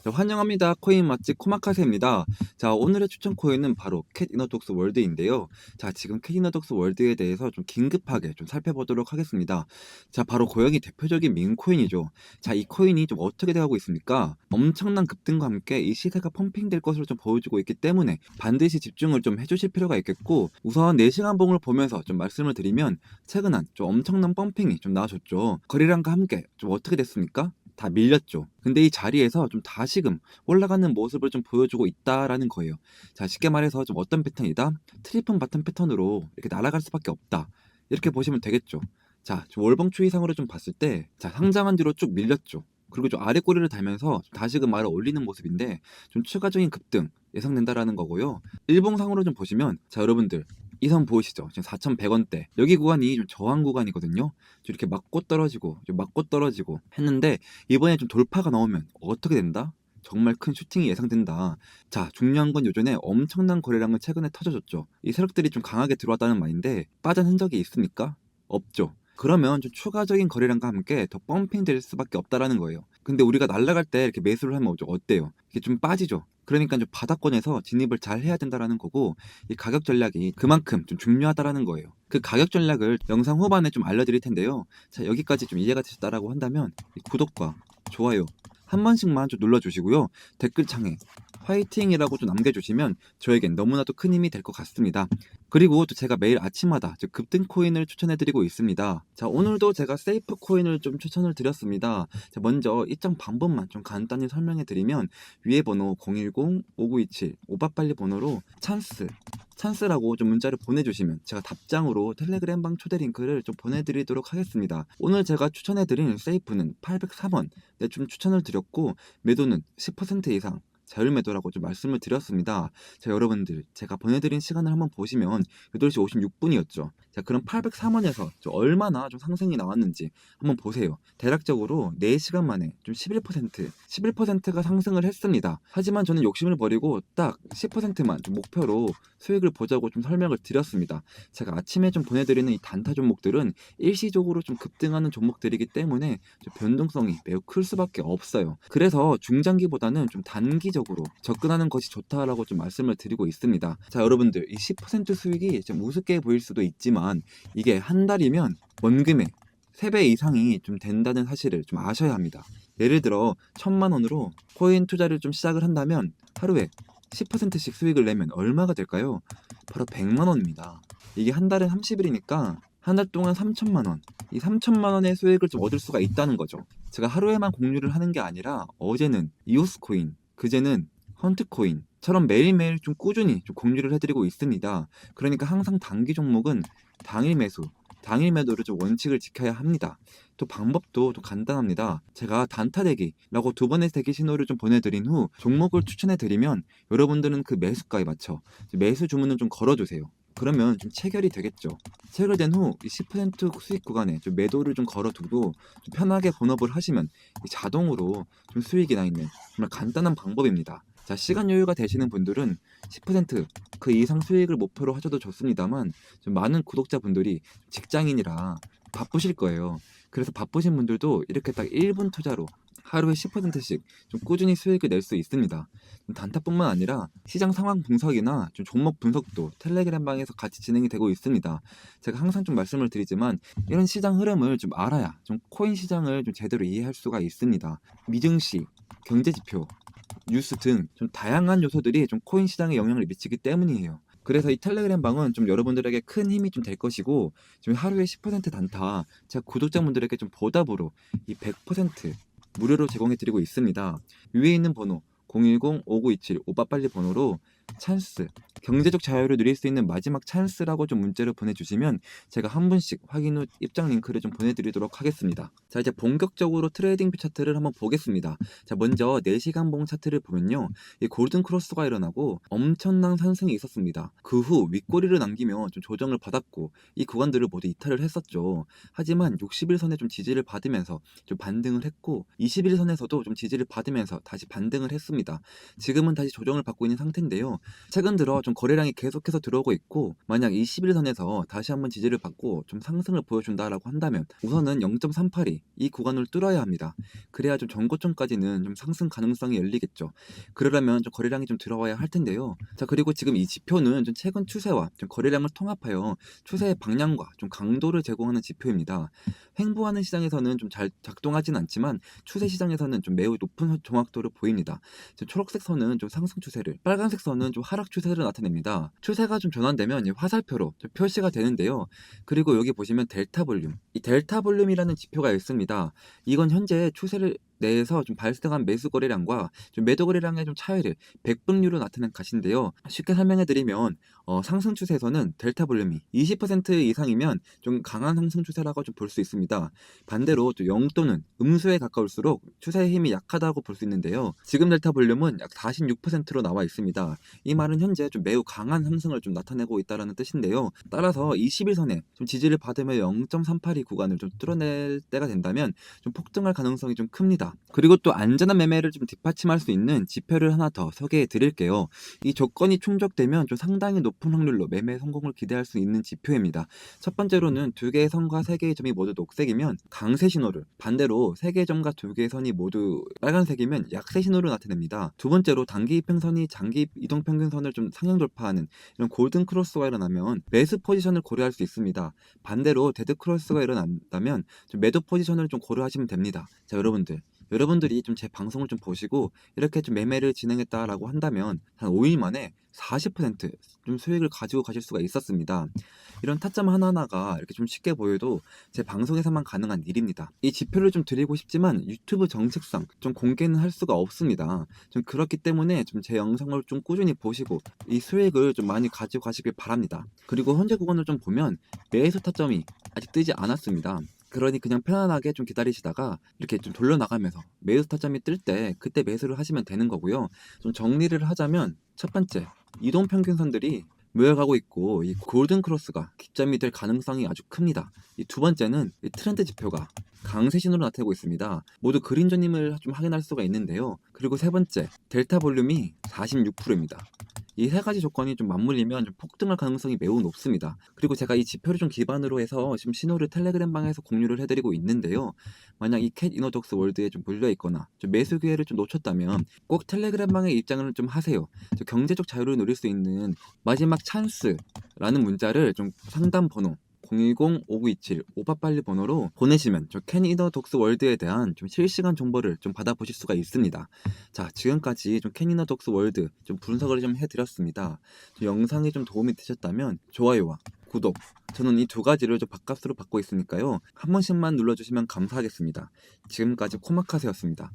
자, 환영합니다. 코인 맛집 코마카세입니다. 자, 오늘의 추천 코인은 바로 캣 이너독스 월드인데요. 자, 지금 캣 이너독스 월드에 대해서 좀 긴급하게 좀 살펴보도록 하겠습니다. 자, 바로 고영이 대표적인 밈 코인이죠. 자, 이 코인이 좀 어떻게 돼가고 있습니까? 엄청난 급등과 함께 이 시세가 펌핑될 것으로 좀 보여주고 있기 때문에 반드시 집중을 좀 해주실 필요가 있겠고, 우선 4시간 봉을 보면서 좀 말씀을 드리면 최근 좀 엄청난 펌핑이 좀 나와줬죠. 거래량과 함께 좀 어떻게 됐습니까? 다 밀렸죠. 근데 이 자리에서 좀 다시금 올라가는 모습을 좀 보여주고 있다라는 거예요. 자, 쉽게 말해서 좀 어떤 패턴이다? 트리플 바텀 패턴으로 이렇게 날아갈 수밖에 없다. 이렇게 보시면 되겠죠. 자, 좀 월봉 추이상으로 좀 봤을 때, 자, 상장한 뒤로 쭉 밀렸죠. 그리고 좀 아래 꼬리를 달면서 다시금 말을 올리는 모습인데, 좀 추가적인 급등 예상된다라는 거고요. 일봉상으로 좀 보시면, 자, 여러분들 이 선 보이시죠? 지금 4,100원대. 여기 구간이 좀 저항 구간이거든요. 좀 이렇게 맞고 떨어지고, 좀 맞고 떨어지고 했는데, 이번에 좀 돌파가 나오면 어떻게 된다? 정말 큰 슈팅이 예상된다. 자, 중요한 건 요전에 엄청난 거래량을 최근에 터져줬죠. 이 세력들이 좀 강하게 들어왔다는 말인데, 빠진 흔적이 있습니까? 없죠. 그러면 좀 추가적인 거래량과 함께 더 펌핑 될 수밖에 없다라는 거예요. 근데 우리가 날아갈 때 이렇게 매수를 하면 어때요? 이게 좀 빠지죠. 그러니까 좀 바닥권에서 진입을 잘 해야 된다라는 거고, 이 가격 전략이 그만큼 좀 중요하다라는 거예요. 그 가격 전략을 영상 후반에 좀 알려드릴 텐데요. 자, 여기까지 좀 이해가 되셨다라고 한다면 이 구독과 좋아요 한 번씩만 좀 눌러주시고요. 댓글창에 화이팅이라고 좀 남겨주시면 저에겐 너무나도 큰 힘이 될 것 같습니다. 그리고 또 제가 매일 아침마다 급등 코인을 추천해드리고 있습니다. 자, 오늘도 제가 세이프 코인을 좀 추천을 드렸습니다. 자, 먼저 입장 방법만 좀 간단히 설명해드리면, 위에 번호 010-5927 오빠빨리 번호로 찬스라고 좀 문자를 보내주시면 제가 답장으로 텔레그램방 초대 링크를 좀 보내드리도록 하겠습니다. 오늘 제가 추천해드린 세이프는 803원 좀 추천을 드렸고, 매도는 10% 이상 자율 매도라고 좀 말씀을 드렸습니다. 자, 여러분들 제가 보내드린 시간을 한번 보시면 8시 56분이었죠. 자, 그럼 803원에서 얼마나 좀 상승이 나왔는지 한번 보세요. 대략적으로 4시간 만에 좀 11%가 상승을 했습니다. 하지만 저는 욕심을 버리고 딱 10%만 좀 목표로 수익을 보자고 좀 설명을 드렸습니다. 제가 아침에 좀 보내드리는 이 단타 종목들은 일시적으로 좀 급등하는 종목들이기 때문에 좀 변동성이 매우 클 수밖에 없어요. 그래서 중장기보다는 좀 단기적으로 접근하는 것이 좋다라고 좀 말씀을 드리고 있습니다. 자, 여러분들 이 10% 수익이 좀 우습게 보일 수도 있지만, 이게 한 달이면 원금의 3배 이상이 좀 된다는 사실을 좀 아셔야 합니다. 예를 들어 1,000만 원으로 코인 투자를 좀 시작을 한다면 하루에 10%씩 수익을 내면 얼마가 될까요? 바로 100만 원입니다. 이게 한 달에 30일이니까 한 달 동안 3천만 원. 이 3천만 원의 수익을 좀 얻을 수가 있다는 거죠. 제가 하루에만 공유를 하는 게 아니라 어제는 이오스 코인, 그제는 헌트 코인처럼 매일매일 좀 꾸준히 좀 공유를 해드리고 있습니다. 그러니까 항상 단기 종목은 당일 매수, 당일 매도를 좀 원칙을 지켜야 합니다. 또 방법도 또 간단합니다. 제가 단타 대기라고 2번의 대기 신호를 좀 보내드린 후 종목을 추천해드리면, 여러분들은 그 매수가에 맞춰 매수 주문을 좀 걸어주세요. 그러면 좀 체결이 되겠죠. 체결된 후 이 10% 수익 구간에 좀 매도를 좀 걸어두고 좀 편하게 본업을 하시면 자동으로 좀 수익이 나 있는 정말 간단한 방법입니다. 자, 시간 여유가 되시는 분들은 10%그 이상 수익을 목표로 하셔도 좋습니다만, 좀 많은 구독자분들이 직장인이라 바쁘실 거예요. 그래서 바쁘신 분들도 이렇게 딱 1분 투자로 하루에 10%씩 좀 꾸준히 수익을 낼 수 있습니다. 단타뿐만 아니라 시장 상황 분석이나 좀 종목 분석도 텔레그램 방에서 같이 진행이 되고 있습니다. 제가 항상 좀 말씀을 드리지만, 이런 시장 흐름을 좀 알아야 좀 코인 시장을 좀 제대로 이해할 수가 있습니다. 미증시, 경제지표, 뉴스 등 좀 다양한 요소들이 좀 코인 시장에 영향을 미치기 때문이에요. 그래서 이 텔레그램 방은 좀 여러분들에게 큰 힘이 좀 될 것이고, 지금 하루에 10% 단타 제가 구독자분들에게 좀 보답으로 이 100% 무료로 제공해 드리고 있습니다. 위에 있는 번호 010-5927 오빠빨리 번호로 찬스, 경제적 자유를 누릴 수 있는 마지막 찬스라고 좀 문자를 보내주시면 제가 한 분씩 확인 후 입장 링크를 좀 보내드리도록 하겠습니다. 자, 이제 본격적으로 트레이딩 뷰 차트를 한번 보겠습니다. 자, 먼저 4시간 봉 차트를 보면요, 이 골든 크로스가 일어나고 엄청난 상승이 있었습니다. 그 후 윗꼬리를 남기며 좀 조정을 받았고, 이 구간들을 모두 이탈을 했었죠. 하지만 60일선에 좀 지지를 받으면서 좀 반등을 했고, 21선에서도 좀 지지를 받으면서 다시 반등을 했습니다. 지금은 다시 조정을 받고 있는 상태인데요. 최근 들어 좀 거래량이 계속해서 들어오고 있고, 만약 21선에서 다시 한번 지지를 받고 좀 상승을 보여준다라고 한다면 우선은 0.382 이 구간을 뚫어야 합니다. 그래야 좀 전고점까지는 좀 상승 가능성이 열리겠죠. 그러려면 좀 거래량이 좀 들어와야 할 텐데요. 자, 그리고 지금 이 지표는 좀 최근 추세와 좀 거래량을 통합하여 추세의 방향과 좀 강도를 제공하는 지표입니다. 횡보하는 시장에서는 좀 잘 작동하진 않지만 추세 시장에서는 좀 매우 높은 정확도를 보입니다. 초록색 선은 좀 상승 추세를, 빨간색 선은 좀 하락 추세를 나타냅니다. 추세가 좀 전환되면 이 화살표로 좀 표시가 되는데요. 그리고 여기 보시면 델타 볼륨, 이 델타 볼륨이라는 지표가 있습니다. 이건 현재 추세를 내에서 좀 발생한 매수 거래량과 좀 매도 거래량의 좀 차이를 백분류로 나타낸 값인데요. 쉽게 설명해 드리면 상승 추세에서는 델타 볼륨이 20% 이상이면 좀 강한 상승 추세라고 좀 볼 수 있습니다. 반대로 또 0 또는 음수에 가까울수록 추세의 힘이 약하다고 볼 수 있는데요. 지금 델타 볼륨은 약 46%로 나와 있습니다. 이 말은 현재 좀 매우 강한 상승을 좀 나타내고 있다는 뜻인데요. 따라서 21선에 좀 지지를 받으며 0.382 구간을 좀 뚫어낼 때가 된다면 좀 폭등할 가능성이 좀 큽니다. 그리고 또 안전한 매매를 좀 뒷받침할 수 있는 지표를 하나 더 소개해 드릴게요. 이 조건이 충족되면 좀 상당히 높은 확률로 매매 성공을 기대할 수 있는 지표입니다. 첫 번째로는 두 개의 선과 세 개의 점이 모두 녹색이면 강세 신호를, 반대로 세 개의 점과 두 개의 선이 모두 빨간색이면 약세 신호를 나타냅니다. 두 번째로 단기 이평선이 장기 이동평균선을 좀 상향 돌파하는 이런 골든 크로스가 일어나면 매수 포지션을 고려할 수 있습니다. 반대로 데드 크로스가 일어난다면 좀 매도 포지션을 좀 고려하시면 됩니다. 자, 여러분들이 좀 제 방송을 좀 보시고 이렇게 좀 매매를 진행했다라고 한다면 한 5일 만에 40%좀 수익을 가지고 가실 수가 있었습니다. 이런 타점 하나하나가 이렇게 좀 쉽게 보여도 제 방송에서만 가능한 일입니다. 이 지표를 좀 드리고 싶지만 유튜브 정책상 좀 공개는 할 수가 없습니다. 좀 그렇기 때문에 좀 제 영상을 좀 꾸준히 보시고 이 수익을 좀 많이 가지고 가시길 바랍니다. 그리고 현재 구간을 좀 보면 매수 타점이 아직 뜨지 않았습니다. 그러니 그냥 편안하게 좀 기다리시다가 이렇게 좀 돌려나가면서 매수 타점이 뜰 때 그때 매수를 하시면 되는 거고요. 좀 정리를 하자면 첫 번째, 이동평균선들이 모여가고 있고 이 골든 크로스가 기점이 될 가능성이 아주 큽니다. 이 두 번째는 이 트렌드 지표가 강세 신호로 나타내고 있습니다. 모두 그린존임을 좀 확인할 수가 있는데요. 그리고 세 번째, 델타 볼륨이 46%입니다. 이 세 가지 조건이 좀 맞물리면 좀 폭등할 가능성이 매우 높습니다. 그리고 제가 이 지표를 좀 기반으로 해서 지금 신호를 텔레그램 방에서 공유를 해드리고 있는데요. 만약 이 캣 이너독스 월드에 좀 몰려 있거나 좀 매수 기회를 좀 놓쳤다면 꼭 텔레그램 방에 입장을 좀 하세요. 경제적 자유를 누릴 수 있는 마지막 찬스라는 문자를 좀 상담 번호 010-5927-5882 번호로 보내시면 저 캔이더 독스 월드에 대한 좀 실시간 정보를 좀 받아보실 수가 있습니다. 자, 지금까지 좀 캔이더 독스 월드 좀 분석을 좀 해드렸습니다. 영상이 좀 도움이 되셨다면 좋아요와 구독, 저는 이 두 가지를 좀 밥값으로 받고 있으니까요. 한 번씩만 눌러주시면 감사하겠습니다. 지금까지 코마카세였습니다.